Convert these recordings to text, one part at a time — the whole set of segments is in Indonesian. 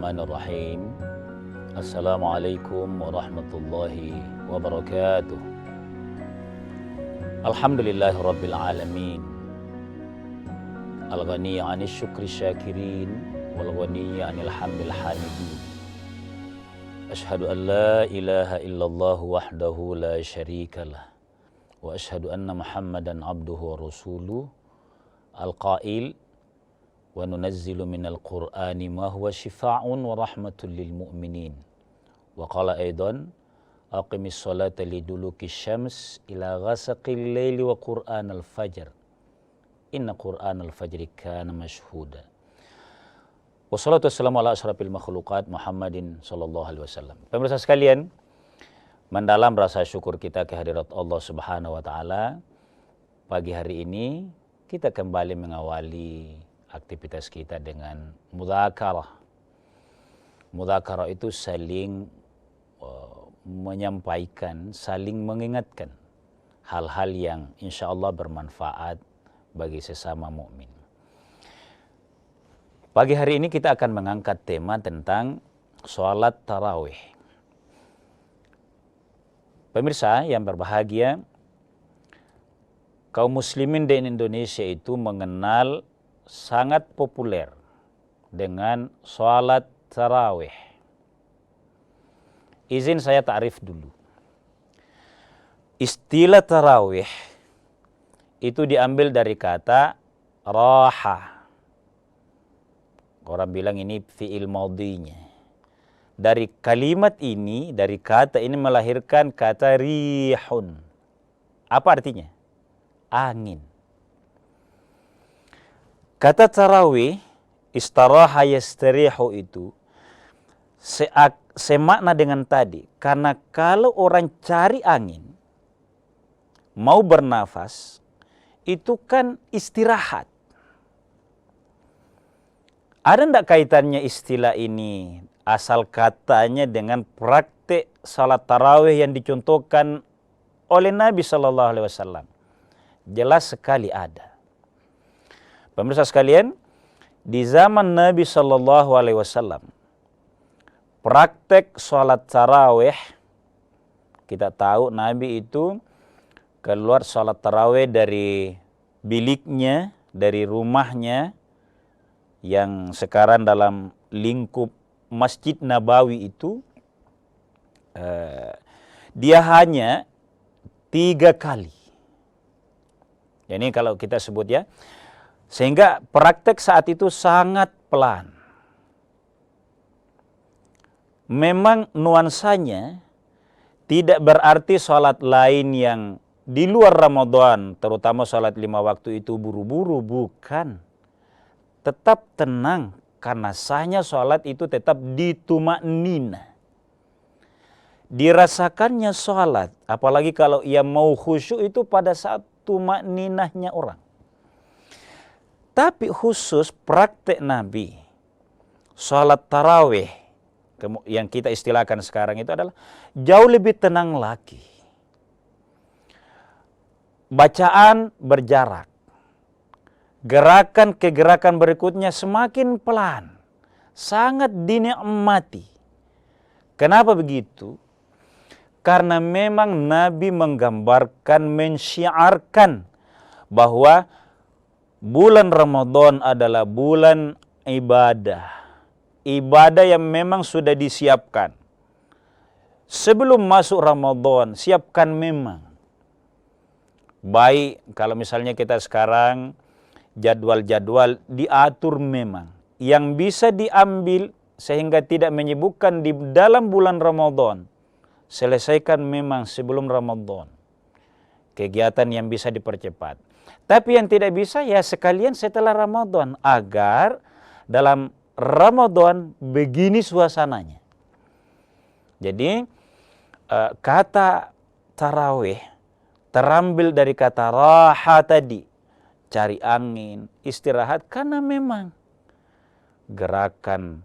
Bismillahirrahmanirrahim. Assalamualaikum warahmatullahi wabarakatuh. Alhamdulillahirabbil alamin. Al-ghani 'anis syukri syakirin wal ghani 'anil hamdil hamidin. Asyhadu an la ilaha illallah wahdahu la syarikalah wa asyhadu anna Muhammadan abduhu wa rasuluh al-qail wa nunazzilu minal qur'ani ma huwa shifaa'un wa rahmatul lil mu'minin. Wa qala aidan aqimis salata liduluki syams ila ghasaqil laili wa qur'anal fajr. Inna qur'anal fajri kana mashhuda. Wassalatu wassalamu ala asyrafil makhluqat Muhammadin sallallahu alaihi wasallam. Pemirsa sekalian, mendalam rasa syukur kita kehadirat Allah Subhanahu wa taala, pagi hari ini kita kembali mengawali aktivitas kita dengan mudzakarah. Mudzakarah itu saling menyampaikan, saling mengingatkan hal-hal yang insya Allah bermanfaat bagi sesama mukmin. Pagi hari ini kita akan mengangkat tema tentang sholat tarawih. Pemirsa yang berbahagia, kaum muslimin di Indonesia itu mengenal sangat populer dengan sholat tarawih. Izin saya ta'rif dulu. Istilah tarawih itu diambil dari kata raha. Orang bilang ini fi'il madhinya. Dari kalimat ini, dari kata ini melahirkan kata rihun. Apa artinya? Angin. Kata tarawih, istaraha yastarihu itu semakna dengan tadi. Karena kalau orang cari angin, mau bernafas, itu kan istirahat. Ada enggak kaitannya istilah ini, asal katanya dengan praktek salat tarawih yang dicontohkan oleh Nabi SAW? Jelas sekali ada. Pemirsa sekalian, di zaman Nabi SAW, praktek sholat tarawih, kita tahu Nabi itu keluar sholat tarawih dari biliknya, dari rumahnya, yang sekarang dalam lingkup Masjid Nabawi itu, dia hanya 3 kali. Ini kalau kita sebut ya, sehingga praktek saat itu sangat pelan. Memang nuansanya tidak berarti sholat lain yang di luar Ramadan, terutama sholat 5 waktu itu buru-buru, bukan. Tetap tenang, karena sahnya sholat itu tetap dituma'nina. Dirasakannya sholat, apalagi kalau ia mau khusyuk itu pada saat tuma'ninahnya orang. Tapi khusus praktek Nabi, sholat tarawih, yang kita istilahkan sekarang itu adalah jauh lebih tenang lagi. Bacaan berjarak. Gerakan ke gerakan berikutnya semakin pelan. Sangat dinikmati. Kenapa begitu? Karena memang Nabi menggambarkan, mensyiarkan bahwa bulan Ramadan adalah bulan ibadah. Ibadah yang memang sudah disiapkan. Sebelum masuk Ramadan, siapkan memang. Baik kalau misalnya kita sekarang jadwal-jadwal diatur memang. Yang bisa diambil sehingga tidak menyibukkan di dalam bulan Ramadan. Selesaikan memang sebelum Ramadan. Kegiatan yang bisa dipercepat. Tapi yang tidak bisa ya sekalian setelah Ramadan. Agar dalam Ramadan begini suasananya. Jadi kata tarawih terambil dari kata raha tadi. Cari angin, istirahat, karena memang gerakan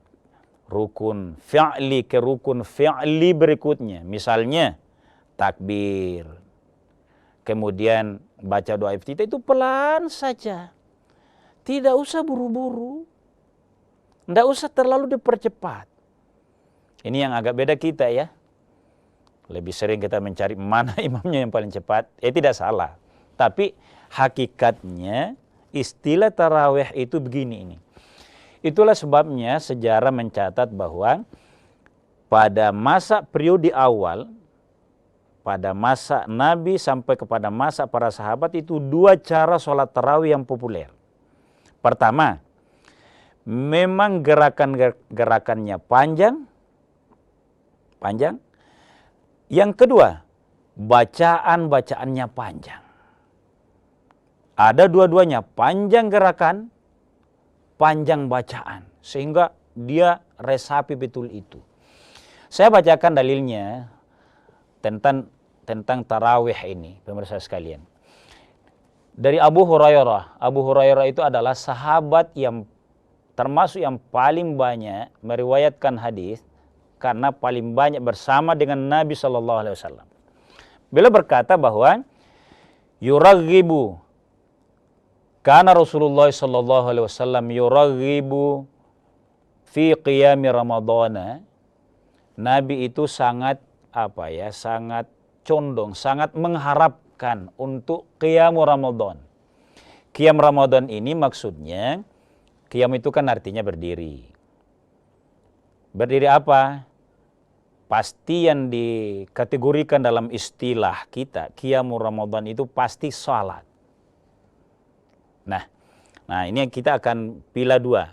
rukun fi'li ke rukun fi'li berikutnya. Misalnya takbir, kemudian baca doa iftitah itu pelan saja. Tidak usah buru-buru. Tidak usah terlalu dipercepat. Ini yang agak beda kita ya. Lebih sering kita mencari mana imamnya yang paling cepat. Tidak salah. Tapi hakikatnya istilah tarawih itu begini ini. Itulah sebabnya sejarah mencatat bahwa pada masa periode awal, pada masa Nabi sampai kepada masa para sahabat itu 2 cara sholat tarawih yang populer. Pertama, memang gerakannya panjang. Yang kedua, bacaannya panjang. Ada dua-duanya, panjang gerakan, panjang bacaan. Sehingga dia resapi betul itu. Saya bacakan dalilnya tentang tarawih ini, pemirsa sekalian. Dari Abu Hurairah. Abu Hurairah itu adalah sahabat yang termasuk yang paling banyak meriwayatkan hadis karena paling banyak bersama dengan Nabi SAW. Beliau berkata bahwa yuraghibu, karena Rasulullah SAW yuraghibu fi qiyami Ramadana. Nabi itu sangat sangat condong, sangat mengharapkan untuk qiyam Ramadan. Qiyam Ramadan ini maksudnya, qiyam itu kan artinya berdiri. Berdiri apa? Pasti yang dikategorikan dalam istilah kita, qiyam Ramadan itu pasti salat. Nah ini kita akan pilih 2.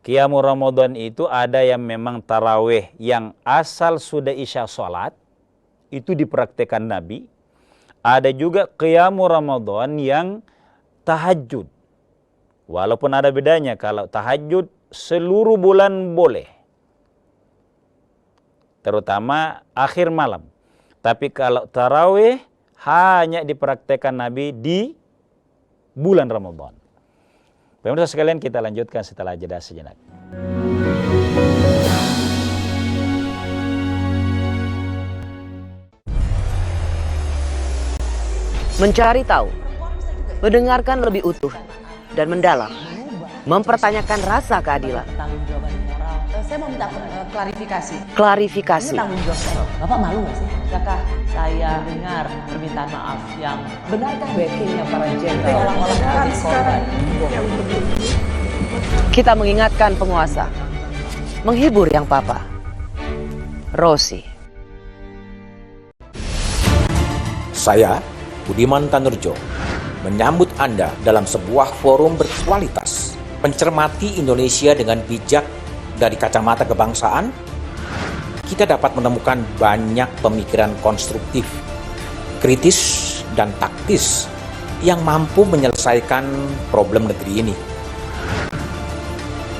Qiyam Ramadan itu ada yang memang tarawih yang asal sudah isya sholat, itu dipraktekkan Nabi. Ada juga Qiyam Ramadan yang tahajud. Walaupun ada bedanya, kalau tahajud seluruh bulan boleh. Terutama akhir malam. Tapi kalau tarawih hanya dipraktekkan Nabi di bulan Ramadan. Pemirsa sekalian, kita lanjutkan setelah jeda sejenak. Mencari tahu, mendengarkan lebih utuh dan mendalam, mempertanyakan rasa keadilan. Saya mau minta klarifikasi. Klarifikasi. Ini tanggung jawab saya. Bapak malu nggak sih? Apakah saya dengar permintaan maaf yang benarkah backingnya para jenderal orang-orang sekarang? Kita mengingatkan penguasa, menghibur yang papa. Rosi. Saya, Budiman Tanurjo, menyambut Anda dalam sebuah forum berkualitas. Mencermati Indonesia dengan bijak dari kacamata kebangsaan, kita dapat menemukan banyak pemikiran konstruktif, kritis, dan taktis yang mampu menyelesaikan problem negeri ini.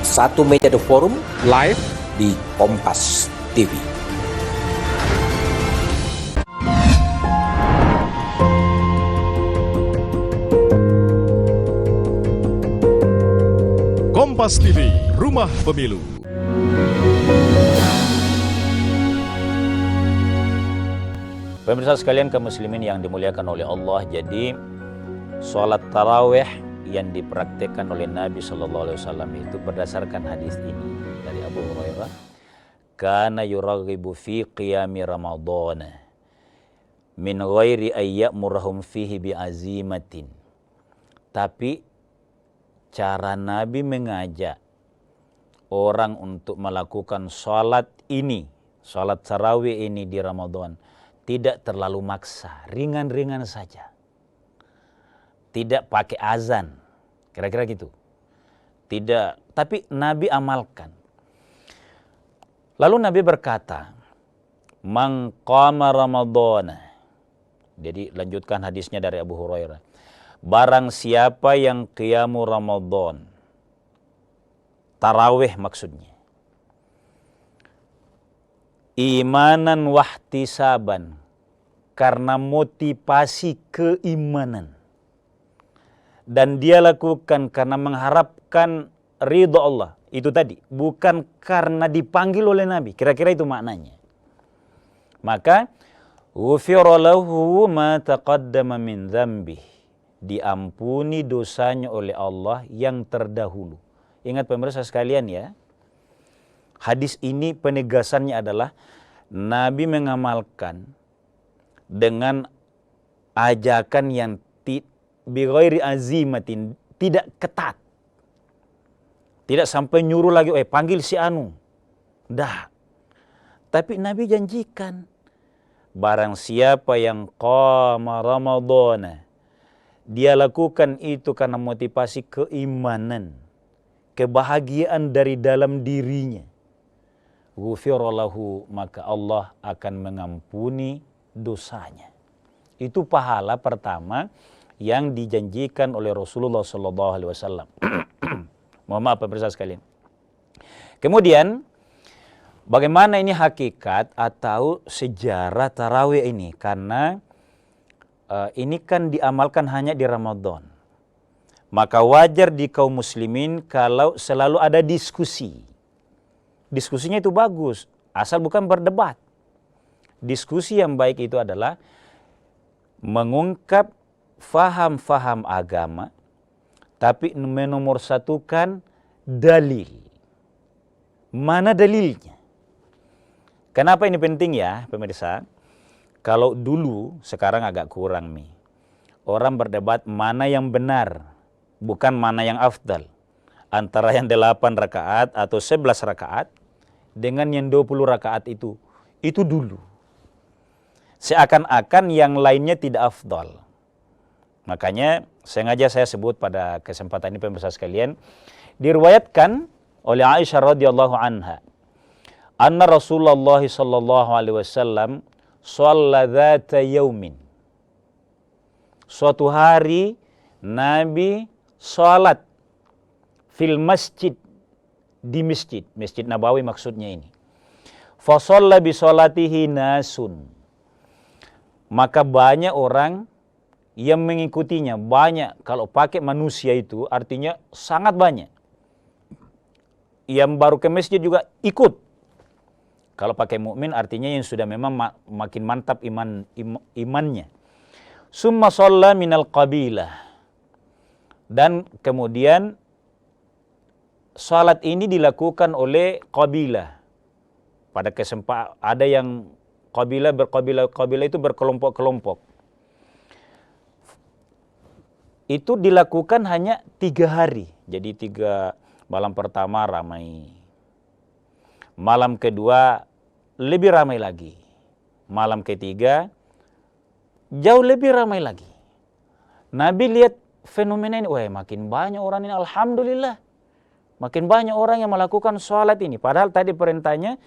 Satu meja The Forum live di Kompas TV. Kompas TV, Rumah Pemilu. Pemirsa sekalian kaum muslimin yang dimuliakan oleh Allah, jadi sholat tarawih yang dipraktikkan oleh Nabi SAW itu berdasarkan hadis ini dari Abu Hurairah. Kana yuraghibu fi qiyami Ramadhan min ghairi ayyamurahum fihi bi'azimatin. Tapi cara Nabi mengajak orang untuk melakukan sholat ini, sholat tarawih ini di Ramadan, tidak terlalu maksa, ringan-ringan saja. Tidak pakai azan, kira-kira gitu. Tidak, tapi Nabi amalkan. Lalu Nabi berkata, "Man qama Ramadana." Jadi lanjutkan hadisnya dari Abu Hurairah. Barang siapa yang qiyamu Ramadan, tarawih maksudnya, imanan wahtisaban, karena motivasi keimanan, dan dia lakukan karena mengharapkan ridha Allah, itu tadi, bukan karena dipanggil oleh Nabi, kira-kira itu maknanya. Maka ghufira lahu ma taqaddama min dzambih, diampuni dosanya oleh Allah yang terdahulu. Ingat pemirsa sekalian ya, Hadis ini penegasannya adalah Nabi mengamalkan dengan ajakan yang bighairi azimatin, tidak ketat. Tidak sampai nyuruh lagi, panggil si anu. Dah. Tapi Nabi janjikan, barang siapa yang qama Ramadhana, dia lakukan itu karena motivasi keimanan, kebahagiaan dari dalam dirinya, ghufira lahu, maka Allah akan mengampuni dosanya. Itu pahala pertama yang dijanjikan oleh Rasulullah SAW. Mohon maaf pemirsa sekalian. Kemudian, bagaimana ini hakikat atau sejarah tarawih ini? Karena ini kan diamalkan hanya di Ramadan. Maka wajar di kaum muslimin kalau selalu ada diskusi. Diskusinya itu bagus, asal bukan berdebat. Diskusi yang baik itu adalah mengungkap faham-faham agama, tapi menomorsatukan dalil. Mana dalilnya? Kenapa ini penting ya pemirsa? Kalau dulu, sekarang agak kurang nih. Orang berdebat mana yang benar, bukan mana yang afdal. Antara yang 8 rakaat atau 11 rakaat dengan yang 20 rakaat itu dulu. Seakan-akan yang lainnya tidak afdal. Makanya sengaja saya sebut pada kesempatan ini pemirsa sekalian, diriwayatkan oleh Aisyah radhiyallahu anha, anna Rasulullah sallallahu alaihi wasallam shalla dzata yaumin. Suatu hari Nabi salat fil masjid, di Masjid Nabawi maksudnya ini. Fa shalla bi sholatihi nasun. Maka banyak orang yang mengikutinya, banyak. Kalau pakai manusia itu artinya sangat banyak. Yang baru ke masjid juga ikut. Kalau pakai mukmin artinya yang sudah memang makin mantap imannya. Summa shalla minal qabilah. Dan kemudian salat ini dilakukan oleh qabilah. Pada kesempatan ada yang qabilah itu berkelompok-kelompok. Itu dilakukan hanya 3 hari. Jadi 3 malam pertama ramai. Malam kedua lebih ramai lagi. Malam ketiga jauh lebih ramai lagi. Nabi lihat fenomena ini, makin banyak orang ini, alhamdulillah. Makin banyak orang yang melakukan sholat ini. Padahal tadi perintahnya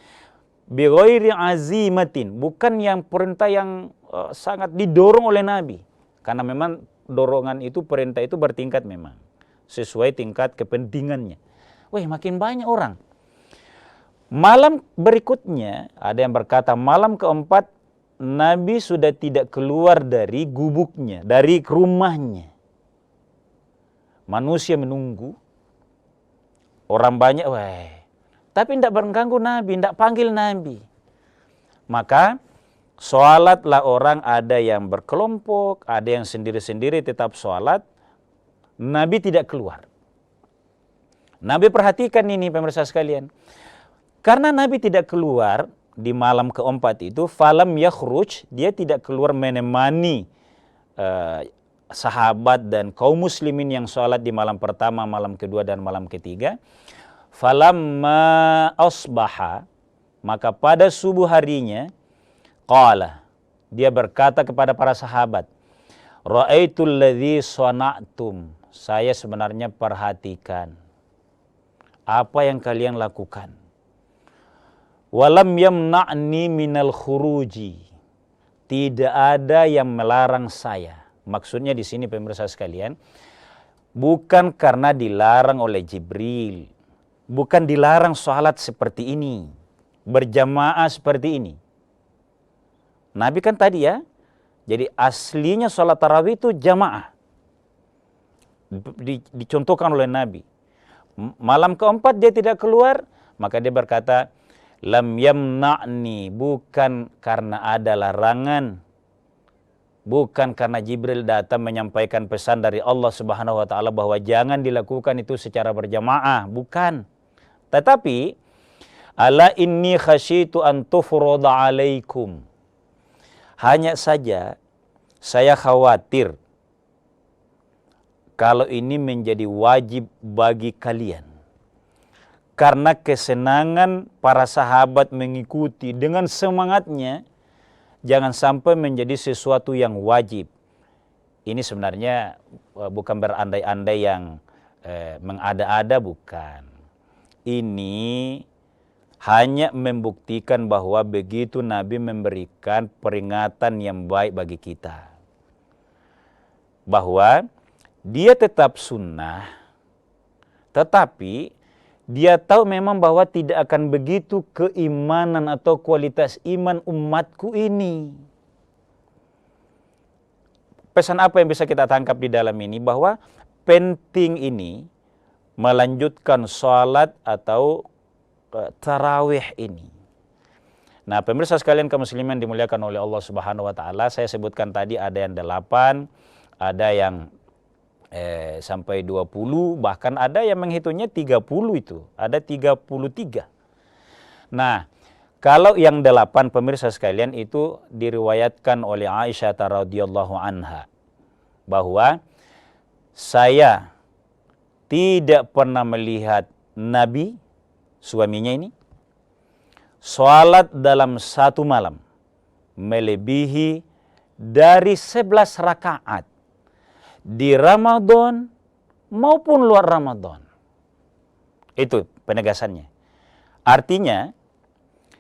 bighairi azimatin, bukan yang perintah yang sangat didorong oleh Nabi. Karena memang dorongan itu, perintah itu bertingkat memang. Sesuai tingkat kepentingannya. Makin banyak orang. Malam berikutnya, ada yang berkata malam keempat, Nabi sudah tidak keluar dari gubuknya, dari rumahnya. Manusia menunggu. Orang banyak, tapi tidak mengganggu Nabi, tidak panggil Nabi. Maka sholatlah orang, ada yang berkelompok, ada yang sendiri-sendiri tetap sholat. Nabi tidak keluar. Nabi perhatikan ini pemirsa sekalian. Karena Nabi tidak keluar di malam keempat itu, falam yakhruj, dia tidak keluar menemani sahabat dan kaum muslimin yang sholat di malam pertama, malam kedua, dan malam ketiga. Falamma asbaha, maka pada subuh harinya, qala, dia berkata kepada para sahabat, ra'aitul ladzi shana'tum, saya sebenarnya perhatikan apa yang kalian lakukan. Walam yamna'ni minal khuruji, tidak ada yang melarang saya. Maksudnya di sini pemirsa sekalian, bukan karena dilarang oleh Jibril, bukan dilarang sholat seperti ini, berjamaah seperti ini. Nabi kan tadi ya, jadi aslinya sholat tarawih itu jamaah. Dicontohkan oleh Nabi. Malam keempat dia tidak keluar, maka dia berkata, lam yamna'ni, bukan karena ada larangan, bukan karena Jibril datang menyampaikan pesan dari Allah Subhanahu wa taala bahwa jangan dilakukan itu secara berjamaah, bukan. Tetapi Ala inni khasyitu an tufrada alaikum. Hanya saja saya khawatir kalau ini menjadi wajib bagi kalian. Karena kesenangan para sahabat mengikuti dengan semangatnya, jangan sampai menjadi sesuatu yang wajib. Ini sebenarnya bukan berandai-andai yang mengada-ada, bukan. Ini hanya membuktikan bahwa begitu Nabi memberikan peringatan yang baik bagi kita. Bahwa dia tetap sunnah, tetapi dia tahu memang bahwa tidak akan begitu keimanan atau kualitas iman umatku ini. Pesan apa yang bisa kita tangkap di dalam ini? Bahwa penting ini melanjutkan sholat atau tarawih ini. Nah, pemirsa sekalian kaum muslimin dimuliakan oleh Allah Subhanahu wa taala, saya sebutkan tadi ada yang 8, ada yang sampai 20, bahkan ada yang menghitungnya 30 itu, ada 33. Nah, kalau yang 8 pemirsa sekalian itu diriwayatkan oleh Aisyah radhiyallahu anha bahwa saya tidak pernah melihat Nabi, suaminya ini, sholat dalam satu malam melebihi dari 11 rakaat di Ramadan maupun luar Ramadan. Itu penegasannya. Artinya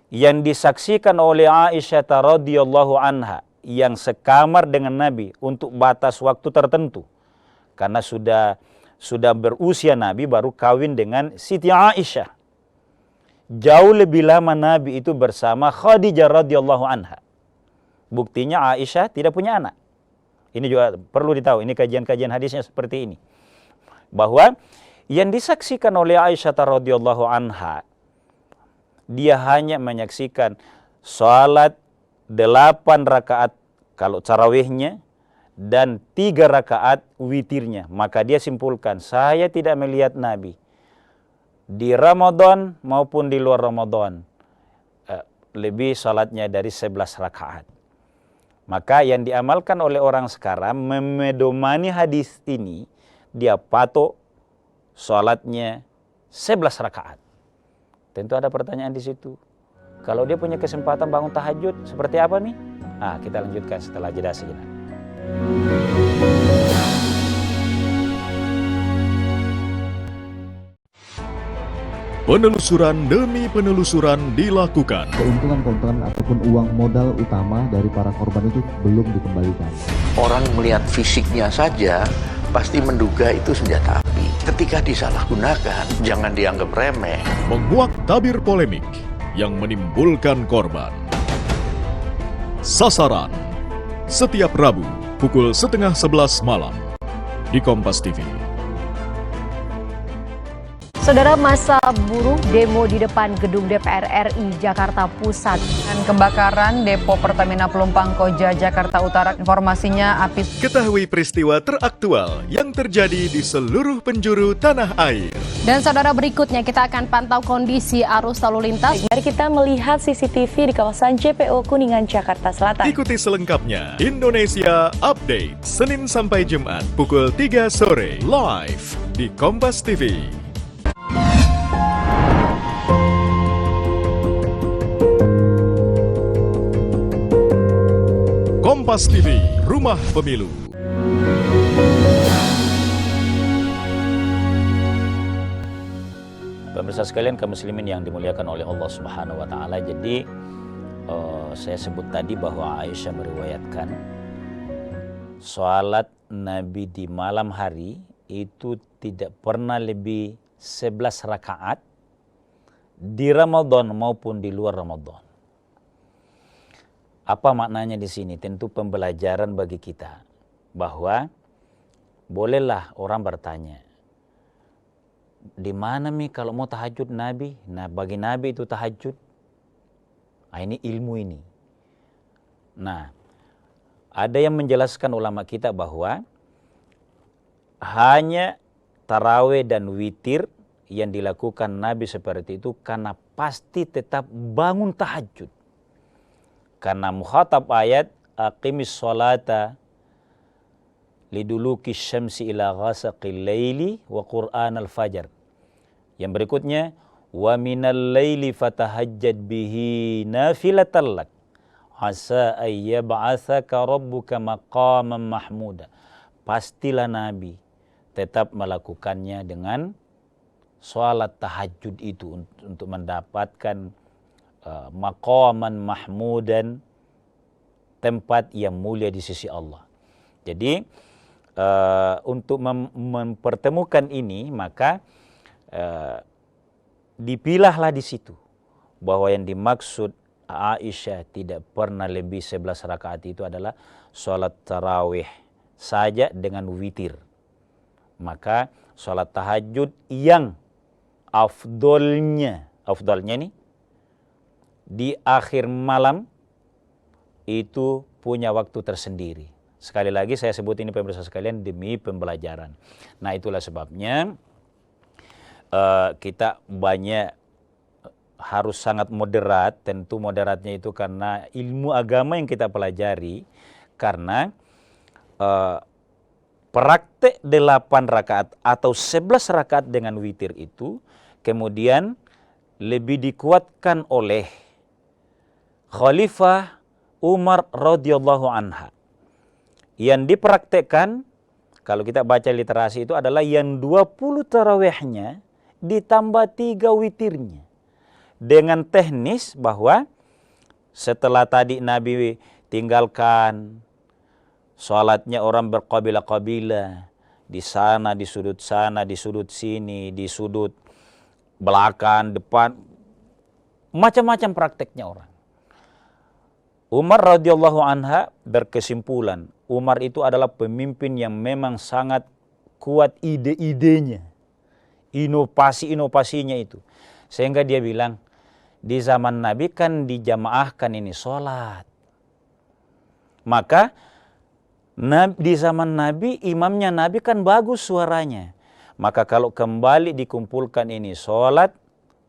yang disaksikan oleh Aisyah radhiyallahu anha yang sekamar dengan Nabi untuk batas waktu tertentu, karena sudah berusia Nabi baru kawin dengan Siti Aisyah. Jauh lebih lama Nabi itu bersama Khadijah radhiyallahu anha. Buktinya Aisyah tidak punya anak. Ini juga perlu ditahu, ini kajian-kajian hadisnya seperti ini. Bahwa yang disaksikan oleh Aisyah radhiyallahu anha, dia hanya menyaksikan salat 8 rakaat kalau tarawihnya dan 3 rakaat witirnya. Maka dia simpulkan, saya tidak melihat Nabi di Ramadan maupun di luar Ramadan lebih salatnya dari 11 rakaat. Maka yang diamalkan oleh orang sekarang memedomani hadis ini, dia patok salatnya 11 rakaat. Tentu ada pertanyaan di situ. Kalau dia punya kesempatan bangun tahajud, seperti apa nih? Nah, kita lanjutkan setelah jeda sejenak. Penelusuran demi penelusuran dilakukan. Keuntungan ataupun uang modal utama dari para korban itu belum dikembalikan. Orang melihat fisiknya saja pasti menduga itu senjata api. Ketika disalahgunakan, jangan dianggap remeh. Menguak tabir polemik yang menimbulkan korban. Sasaran setiap Rabu pukul 10:30 malam di Kompas TV. Saudara, massa buruh demo di depan gedung DPR RI Jakarta Pusat. Dan kebakaran depo Pertamina Pelumpang Koja Jakarta Utara, informasinya api. Ketahui peristiwa teraktual yang terjadi di seluruh penjuru tanah air. Dan saudara, berikutnya kita akan pantau kondisi arus lalu lintas. Mari kita melihat CCTV di kawasan JPO Kuningan, Jakarta Selatan. Ikuti selengkapnya Indonesia Update, Senin sampai Jumat pukul 3 sore, live di Kompas TV. Kompas TV, Rumah Pemilu. Pemirsa sekalian kaum muslimin yang dimuliakan oleh Allah Subhanahu wa taala. Jadi saya sebut tadi bahwa Aisyah meriwayatkan salat Nabi di malam hari itu tidak pernah lebih 11 rakaat di Ramadan maupun di luar Ramadan. Apa maknanya di sini? Tentu pembelajaran bagi kita bahwa bolehlah orang bertanya, di mana Mi kalau mau tahajud Nabi? Nah, bagi Nabi itu tahajud. Nah, ini ilmu ini. Nah, ada yang menjelaskan ulama kita bahwa hanya tarawih dan witir yang dilakukan Nabi seperti itu karena pasti tetap bangun tahajud. Karena mukhatab ayat aqimis sholata liduluki syamsi ila ghasaqil laili wa qur'an al-fajr. Yang berikutnya wa minal laili fatahajjad bihi nafilatan lak asa ayyab'atsaka rabbuka maqaman mahmuda. Pastilah Nabi tetap melakukannya dengan sholat tahajud itu untuk mendapatkan maqaman mahmudan, tempat yang mulia di sisi Allah. Jadi untuk mempertemukan ini maka dipilahlah di situ bahwa yang dimaksud Aisyah tidak pernah lebih 11 rakaat itu adalah sholat tarawih saja dengan witir. Maka sholat tahajud yang afdolnya nih di akhir malam itu punya waktu tersendiri. Sekali lagi saya sebut ini pemirsa sekalian demi pembelajaran. Nah itulah sebabnya kita banyak harus sangat moderat. Tentu moderatnya itu karena ilmu agama yang kita pelajari. Karena praktek 8 rakaat atau 11 rakaat dengan witir itu kemudian lebih dikuatkan oleh Khalifah Umar radhiyallahu anha. Yang dipraktekkan kalau kita baca literasi itu adalah yang 20 tarawihnya ditambah 3 witirnya. Dengan teknis bahwa setelah tadi Nabi tinggalkan sholatnya orang berkabilah-kabilah, di sana, di sudut sini, di sudut belakang, depan, macam-macam prakteknya orang. Umar radhiyallahu anha berkesimpulan, Umar itu adalah pemimpin yang memang sangat kuat ide-idenya, inovasi-inovasinya itu. Sehingga dia bilang, di zaman Nabi kan dijamaahkan ini sholat. Maka di zaman Nabi, imamnya Nabi kan bagus suaranya. Maka kalau kembali dikumpulkan ini sholat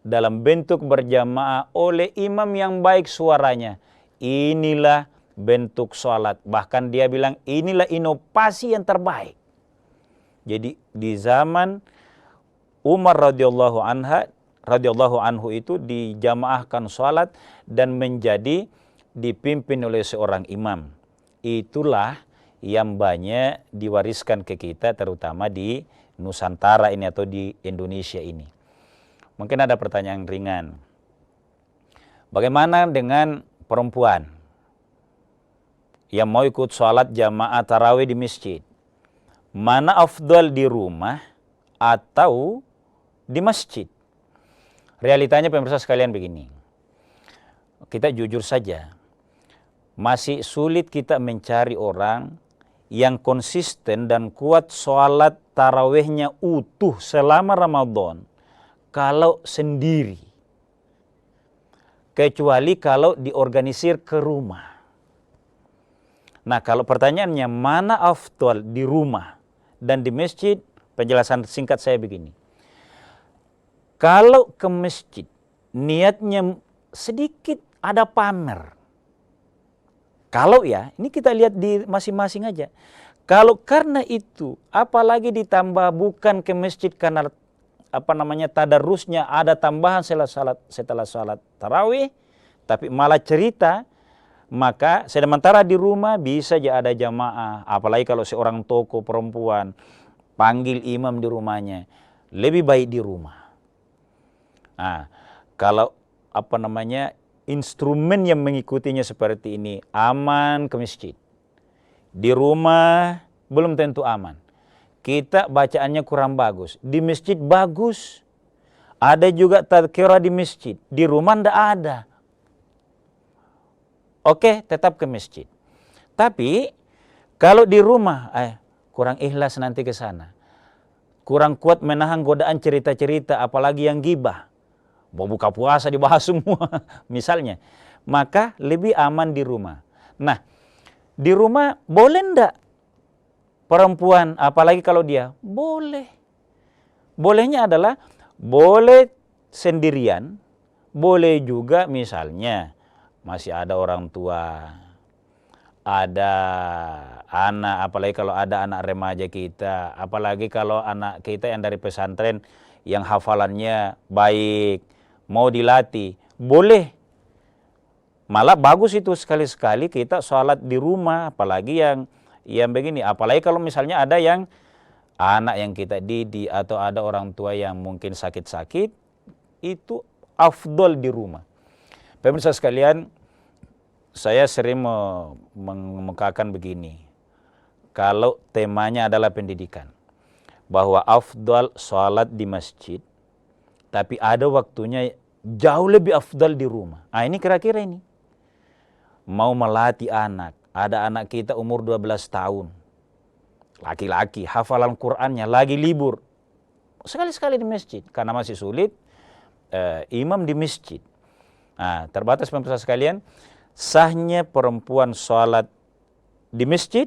dalam bentuk berjamaah oleh imam yang baik suaranya, inilah bentuk sholat. Bahkan dia bilang inilah inovasi yang terbaik. Jadi di zaman Umar radhiyallahu anhu itu dijamaahkan sholat dan menjadi dipimpin oleh seorang imam. Itulah yang banyak diwariskan ke kita terutama di Nusantara ini atau di Indonesia ini. Mungkin ada pertanyaan ringan. Bagaimana dengan perempuan yang mau ikut sholat jamaah tarawih di masjid? Mana afdal di rumah atau di masjid? Realitanya pemirsa sekalian begini. Kita jujur saja. Masih sulit kita mencari orang yang konsisten dan kuat sholat tarawihnya utuh selama Ramadan kalau sendiri. Kecuali kalau diorganisir ke rumah. Nah kalau pertanyaannya mana afdal di rumah dan di masjid, penjelasan singkat saya begini. Kalau ke masjid niatnya sedikit ada pamer. Kalau ya, ini kita lihat di masing-masing aja. Kalau karena itu, apalagi ditambah bukan ke masjid karena tadarusnya ada tambahan setelah salat tarawih, tapi malah cerita, maka sementara di rumah bisa aja ada jamaah, apalagi kalau seorang toko perempuan panggil imam di rumahnya, lebih baik di rumah. Nah, kalau instrumen yang mengikutinya seperti ini, aman ke masjid. Di rumah belum tentu aman. Kita bacaannya kurang bagus. Di masjid bagus. Ada juga tadzkirah di masjid. Di rumah tidak ada. Oke, tetap ke masjid. Tapi kalau di rumah, kurang ikhlas nanti ke sana. Kurang kuat menahan godaan cerita-cerita, apalagi yang gibah. Mau buka puasa dibahas semua misalnya, maka lebih aman di rumah. Nah, di rumah boleh enggak perempuan, apalagi kalau dia? Boleh. Bolehnya adalah Boleh sendirian, boleh juga misalnya masih ada orang tua, ada anak, apalagi kalau ada anak remaja kita, apalagi kalau anak kita yang dari pesantren yang hafalannya baik, mau dilatih, boleh. Malah bagus itu sekali-sekali kita sholat di rumah, apalagi yang begini, apalagi kalau misalnya ada yang anak yang kita didik atau ada orang tua yang mungkin sakit-sakit, itu afdol di rumah. Pemirsa sekalian, saya sering mengemukakan begini, kalau temanya adalah pendidikan, bahwa afdal sholat di masjid, tapi ada waktunya jauh lebih afdal di rumah. Ini kira-kira ini. Mau melatih anak, ada anak kita umur 12 tahun, laki-laki, hafalan Qur'annya, lagi libur, sekali-sekali di masjid, karena masih sulit imam di masjid. Terbatas pemirsa sekalian, sahnya perempuan sholat di masjid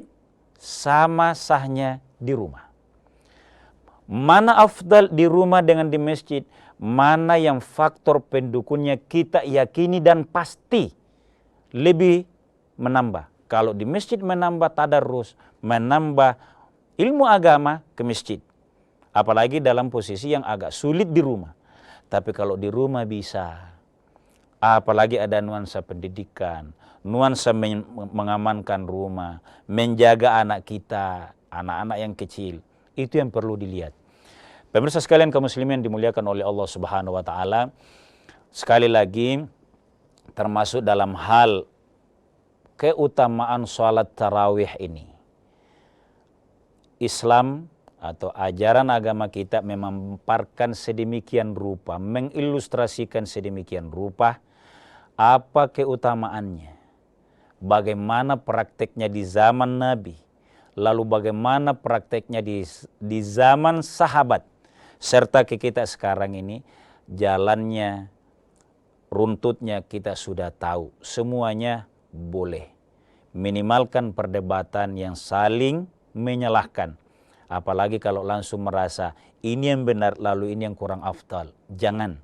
sama sahnya di rumah. Mana afdal di rumah dengan di masjid? Mana yang faktor pendukungnya kita yakini dan pasti lebih menambah. Kalau di masjid menambah tadarus, menambah ilmu agama ke masjid. Apalagi dalam posisi yang agak sulit di rumah. Tapi kalau di rumah bisa. Apalagi ada nuansa pendidikan, nuansa mengamankan rumah, menjaga anak kita, anak-anak yang kecil. Itu yang perlu dilihat. Pemirsa sekalian kaum muslimin dimuliakan oleh Allah Subhanahu wa taala. Sekali lagi, termasuk dalam hal keutamaan sholat tarawih ini, Islam atau ajaran agama kita memaparkan sedemikian rupa, mengilustrasikan sedemikian rupa apa keutamaannya, bagaimana prakteknya di zaman Nabi, lalu bagaimana prakteknya di zaman sahabat, serta ke kita sekarang ini, jalannya, runtutnya kita sudah tahu. Semuanya boleh. Minimalkan perdebatan yang saling menyalahkan. Apalagi kalau langsung merasa ini yang benar lalu ini yang kurang afdal. Jangan.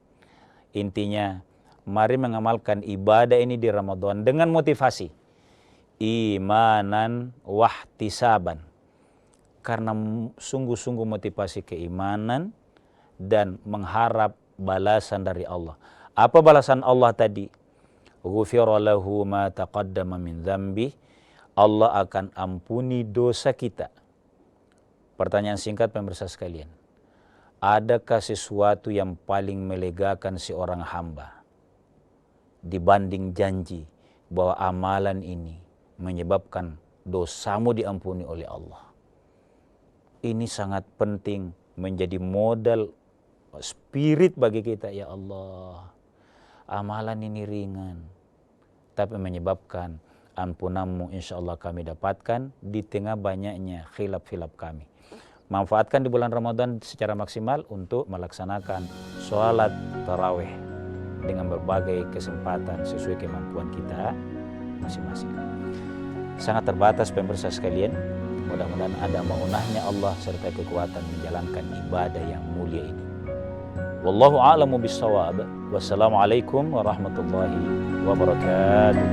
Intinya mari mengamalkan ibadah ini di Ramadan dengan motivasi. Imanan wahtisaban. Karena sungguh-sungguh motivasi keimanan dan mengharap balasan dari Allah. Apa balasan Allah tadi? Ghufira lahu ma taqaddama min dzambi. Allah akan ampuni dosa kita. Pertanyaan singkat pemirsa sekalian. Adakah sesuatu yang paling melegakan seorang hamba dibanding janji bahwa amalan ini menyebabkan dosamu diampuni oleh Allah? Ini sangat penting menjadi modal spirit bagi kita. Ya Allah, amalan ini ringan, tapi menyebabkan ampunanmu insya Allah kami dapatkan di tengah banyaknya khilaf-khilaf kami. Manfaatkan di bulan Ramadan secara maksimal untuk melaksanakan sholat tarawih dengan berbagai kesempatan sesuai kemampuan kita masing-masing. Sangat terbatas pemirsa sekalian, mudah-mudahan ada maunahnya Allah serta kekuatan menjalankan ibadah yang mulia ini. Wallahu a'lamu bissawab. Wassalamualaikum warahmatullahi wabarakatuh.